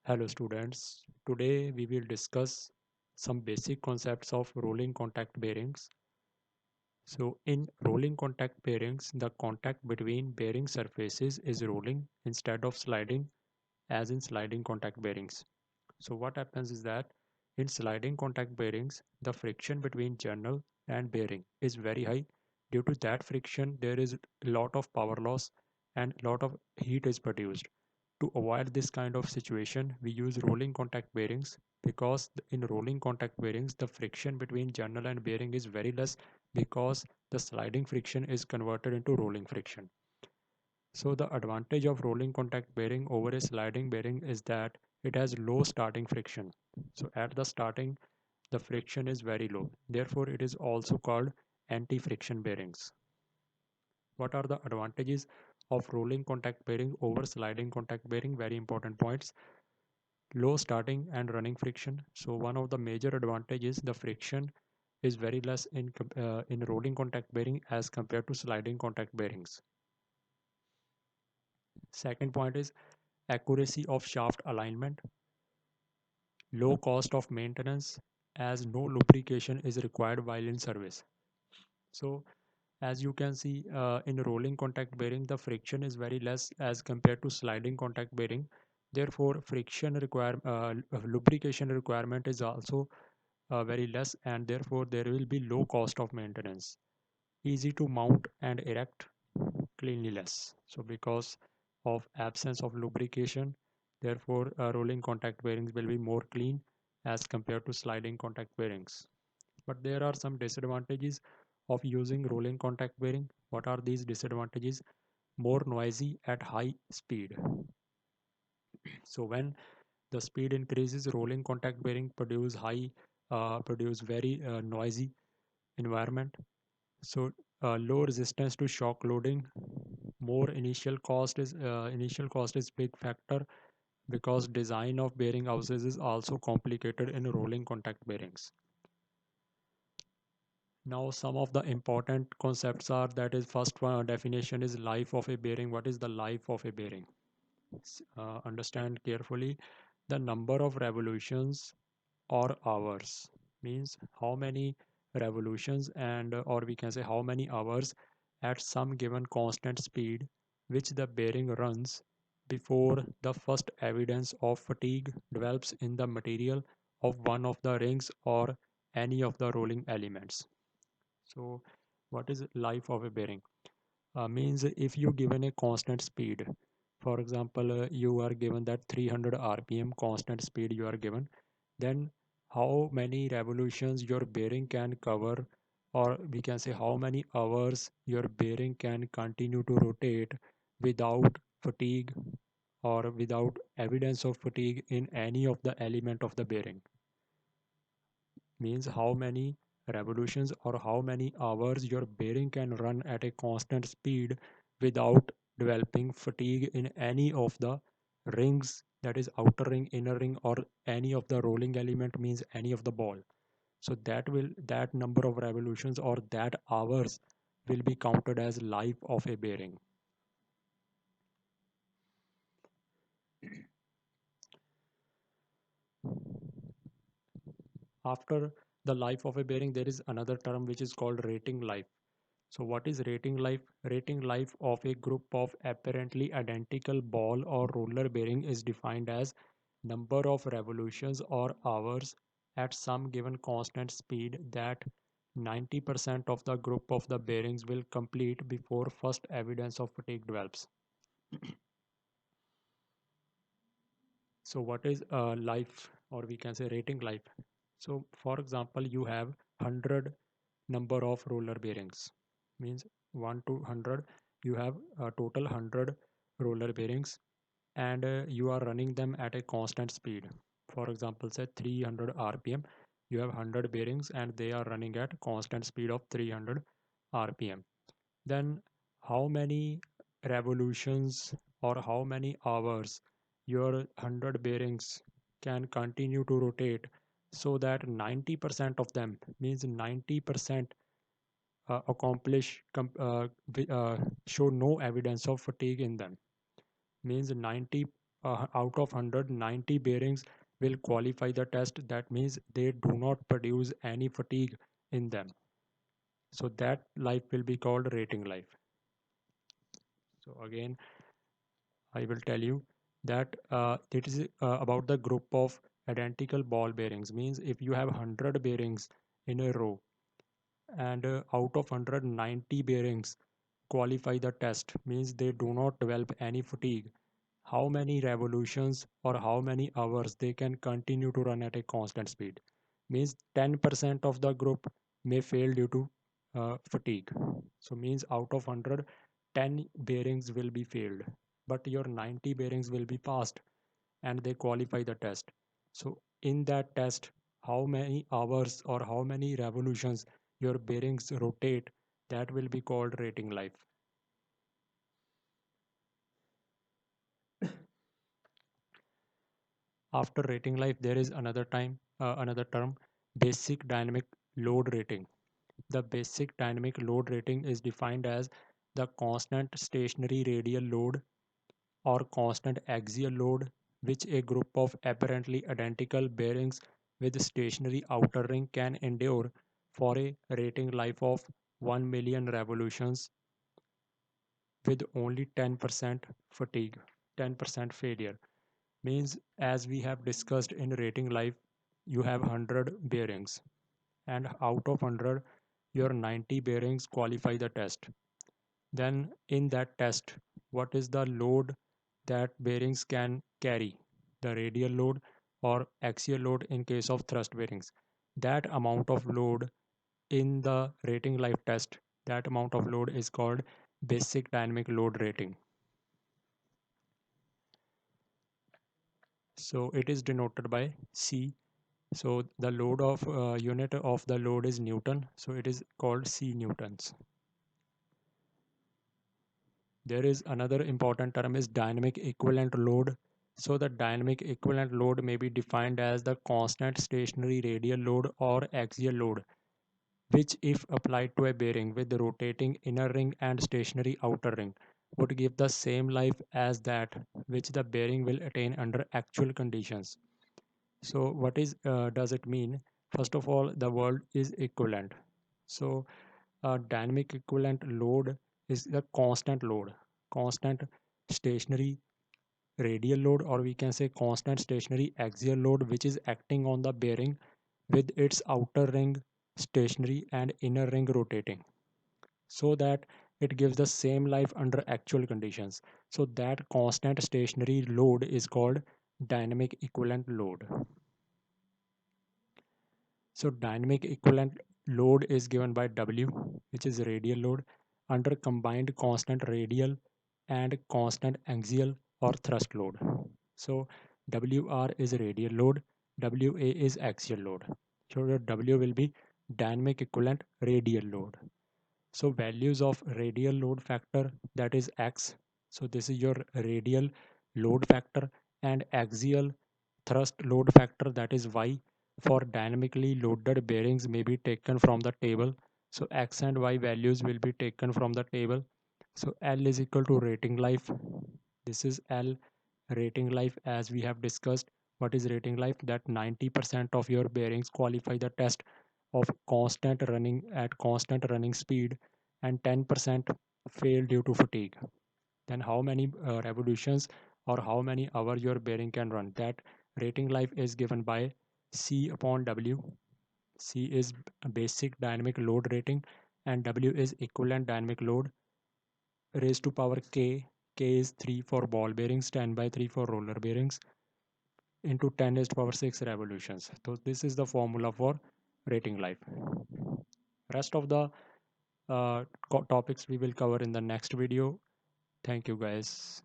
Hello students, today we will discuss some basic concepts of rolling contact bearings. So in rolling contact bearings, the contact between bearing surfaces is rolling instead of sliding as in sliding contact bearings. So what happens is that in sliding contact bearings, the friction between journal and bearing is very high. Due to that friction, there is a lot of power loss and a lot of heat is produced. To avoid this kind of situation, we use rolling contact bearings because in rolling contact bearings, the friction between journal and bearing is very less because the sliding friction is converted into rolling friction. So the advantage of rolling contact bearing over a sliding bearing is that it has low starting friction. So at the starting, the friction is very low. Therefore, it is also called anti-friction bearings. What are the advantages of rolling contact bearing over sliding contact bearing? Very important points. Low starting and running friction. So one of the major advantages, the friction is very less in rolling contact bearing as compared to sliding contact bearings. Second point is accuracy of shaft alignment, low cost of maintenance as no lubrication is required while in service. So as you can see in rolling contact bearing, the friction is very less as compared to sliding contact bearing. Therefore, lubrication requirement is also very less, and therefore there will be low cost of maintenance, easy to mount and erect, cleanliness. So because of absence of lubrication, therefore rolling contact bearings will be more clean as compared to sliding contact bearings. But there are some disadvantages of using rolling contact bearing. What are these disadvantages? More noisy at high speed. So when the speed increases, rolling contact bearing produce very noisy environment. So low resistance to shock loading. More initial cost is big factor because design of bearing houses is also complicated in rolling contact bearings. Now some of the important concepts are, that is, first one definition is life of a bearing. What is the life of a bearing? Understand carefully. The number of revolutions or hours means how many revolutions and or we can say how many hours at some given constant speed which the bearing runs before the first evidence of fatigue develops in the material of one of the rings or any of the rolling elements. So what is life of a bearing? Means if you given a constant speed, for example you are given that 300 rpm constant speed you are given, then how many revolutions your bearing can cover, or we can say how many hours your bearing can continue to rotate without fatigue or without evidence of fatigue in any of the element of the bearing. Means how many revolutions or how many hours your bearing can run at a constant speed without developing fatigue in any of the rings, that is outer ring, inner ring, or any of the rolling element, means any of the ball. So that number of revolutions or that hours will be counted as life of a bearing. After the life of a bearing, there is another term which is called rating life. So what is rating life? Rating life of a group of apparently identical ball or roller bearing is defined as number of revolutions or hours at some given constant speed that 90% of the group of the bearings will complete before first evidence of fatigue develops. So what is life, or we can say rating life? So for example, you have 100 number of roller bearings, means 1 to 100, you have a total 100 roller bearings, and you are running them at a constant speed. For example, say 300 rpm, you have 100 bearings and they are running at constant speed of 300 rpm. Then how many revolutions or how many hours your 100 bearings can continue to rotate so that 90% of them, means 90% accomplish show no evidence of fatigue in them, means 90 out of 100, 90 bearings will qualify the test. That means they do not produce any fatigue in them. So that life will be called rating life. So again, I will tell you that it is about the group of identical ball bearings. Means if you have 100 bearings in a row and out of 190 bearings qualify the test, means they do not develop any fatigue, how many revolutions or how many hours they can continue to run at a constant speed. Means 10% of the group may fail due to fatigue. So means out of 100, 10 bearings will be failed, but your 90 bearings will be passed and they qualify the test. So in that test, how many hours or how many revolutions your bearings rotate, that will be called rating life. After rating life, there is another term, basic dynamic load rating. The basic dynamic load rating is defined as the constant stationary radial load or constant axial load which a group of apparently identical bearings with stationary outer ring can endure for a rating life of 1 million revolutions with only 10% fatigue, 10% failure. Means as we have discussed in rating life, you have 100 bearings and out of 100 your 90 bearings qualify the test. Then in that test, what is the load that bearings can carry? The radial load or axial load in case of thrust bearings. That amount of load in the rating life test, that amount of load is called basic dynamic load rating. So it is denoted by C. So the load of unit of the load is Newton. So it is called C newtons. There is another important term is dynamic equivalent load. So the dynamic equivalent load may be defined as the constant stationary radial load or axial load, which if applied to a bearing with the rotating inner ring and stationary outer ring would give the same life as that which the bearing will attain under actual conditions. So what is does it mean? First of all, the word is equivalent. So dynamic equivalent load is the constant stationary radial load, or we can say constant stationary axial load, which is acting on the bearing with its outer ring stationary and inner ring rotating, so that it gives the same life under actual conditions. So that constant stationary load is called dynamic equivalent load. So dynamic equivalent load is given by W, which is radial load, under combined constant radial and constant axial or thrust load. So WR is radial load, WA is axial load. So your W will be dynamic equivalent radial load. So values of radial load factor, that is X. So this is your radial load factor, and axial thrust load factor, that is Y, for dynamically loaded bearings may be taken from the table. So X and Y values will be taken from the table. So L is equal to rating life. This is L rating life, as we have discussed. What is rating life? That 90% of your bearings qualify the test of constant running speed and 10% fail due to fatigue. Then how many revolutions or how many hours your bearing can run? That rating life is given by C upon W. C is basic dynamic load rating and W is equivalent dynamic load raised to power K. K is 3 for ball bearings, 10 by 3 for roller bearings, into 10 raised to power 6 revolutions. So this is the formula for rating life. Rest of the topics we will cover in the next video. Thank you guys.